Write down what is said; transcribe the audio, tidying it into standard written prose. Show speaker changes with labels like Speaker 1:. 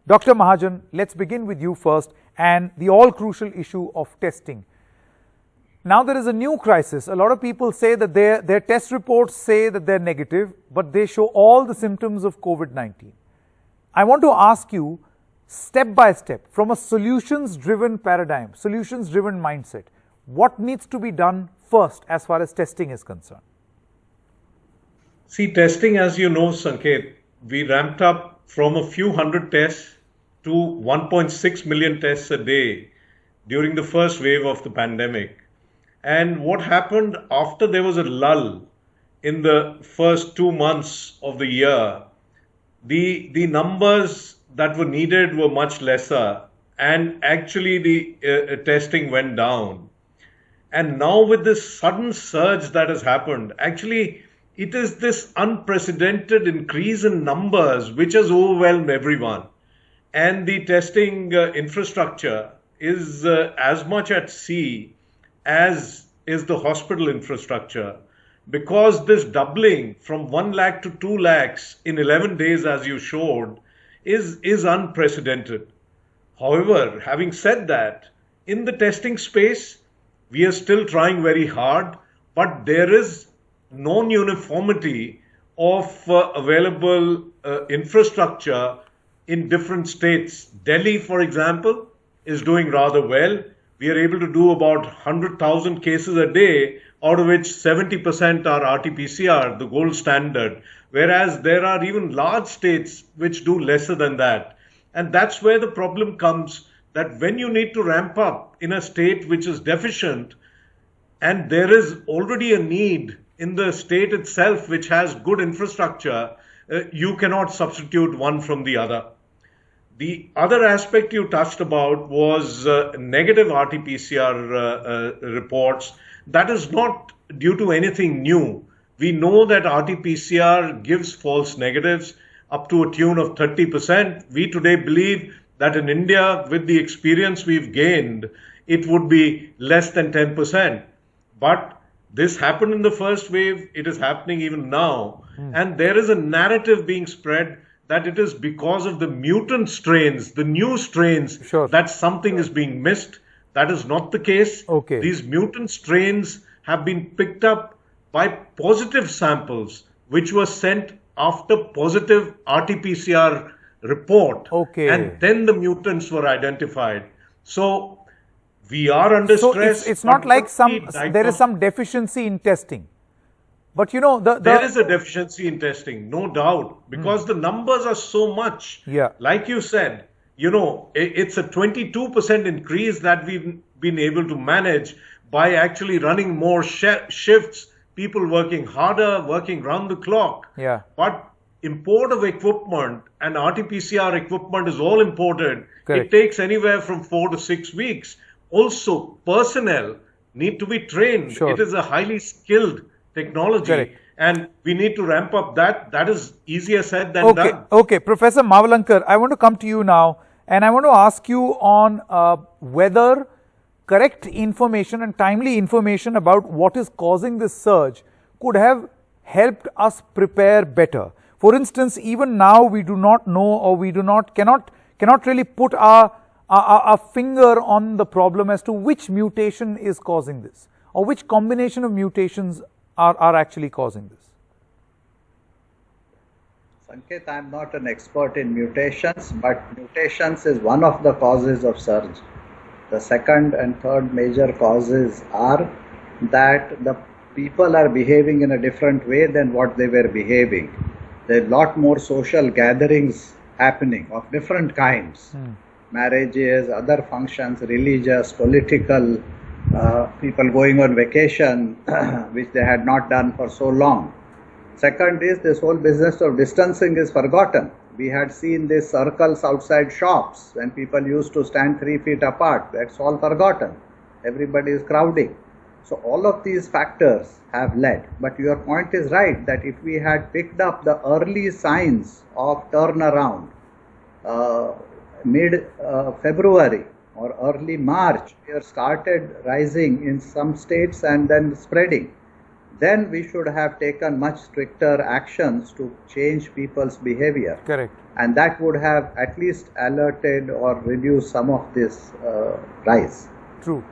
Speaker 1: Dr. Mahajan, let's begin with you first and the all-crucial issue of testing. Now there is a new crisis. A lot of people say that their test reports say that they're negative, but they show all the symptoms of COVID-19. I want to ask you, step by step, from a solutions-driven paradigm, solutions-driven mindset, what needs to be done first as far as testing is concerned?
Speaker 2: See, testing, as you know, Sanket, we ramped up from a few hundred tests to 1.6 million tests a day during the first wave of the pandemic. And what happened after there was a lull in the first 2 months of the year, the numbers that were needed were much lesser, and actually the testing went down. And now with this sudden surge that has happened, actually it is this unprecedented increase in numbers which has overwhelmed everyone. And the testing infrastructure is as much at sea as is the hospital infrastructure, because this doubling from 1 lakh to 2 lakhs in 11 days, as you showed, is unprecedented. However, having said that, in the testing space, we are still trying very hard, but there is non-uniformity of available infrastructure in different states. Delhi, for example, is doing rather well. We are able to do about 100,000 cases a day, out of which 70% are RT-PCR, the gold standard, whereas there are even large states which do lesser than that. And that's where the problem comes, that when you need to ramp up in a state which is deficient, and there is already a need in the state itself which has good infrastructure, you cannot substitute one from the other. The other aspect you touched about was negative RT-PCR reports. That is not due to anything new. We know that RT-PCR gives false negatives up to a tune of 30%. We today believe that in India, with the experience we've gained, it would be less than 10%. But this happened in the first wave, it is happening even now. And there is a narrative being spread that it is because of the mutant strains, the new strains, that something is being missed. That is not the case.
Speaker 1: Okay.
Speaker 2: These mutant strains have been picked up by positive samples, which were sent after positive RT-PCR report.
Speaker 1: Okay.
Speaker 2: And then the mutants were identified. So we are under stress.
Speaker 1: So it's not like there is some deficiency in testing. But you know,
Speaker 2: there is a deficiency in testing, no doubt, because the numbers are so much.
Speaker 1: Yeah.
Speaker 2: Like you said, you know, it's a 22% increase that we've been able to manage by actually running more shifts, people working harder, working round the clock.
Speaker 1: Yeah.
Speaker 2: But import of equipment and RT-PCR equipment is all imported.
Speaker 1: Correct.
Speaker 2: It takes anywhere from 4 to 6 weeks. Also, personnel need to be trained.
Speaker 1: Sure.
Speaker 2: It is a highly skilled technology.
Speaker 1: Correct.
Speaker 2: And we need to ramp up that. That is easier said than done.
Speaker 1: Okay, Professor Mavalankar, I want to come to you now, and I want to ask you on whether correct information and timely information about what is causing this surge could have helped us prepare better. For instance, even now we do not know, or we cannot really put our finger on the problem as to which mutation is causing this, or which combination of mutations are actually causing this.
Speaker 3: Sanket, I am not an expert in mutations, but mutations is one of the causes of surge. The second and third major causes are that the people are behaving in a different way than what they were behaving. There are a lot more social gatherings happening of different kinds. Marriages, other functions, religious, political, people going on vacation, which they had not done for so long. Second is this whole business of distancing is forgotten. We had seen these circles outside shops when people used to stand 3 feet apart. That's all forgotten. Everybody is crowding. So all of these factors have led. But your point is right, that if we had picked up the early signs of turnaround, mid-February or early March, we have started rising in some states and then spreading. then we should have taken much stricter actions to change people's behavior.
Speaker 1: Correct.
Speaker 3: And that would have at least alerted or reduced some of this rise.
Speaker 1: True.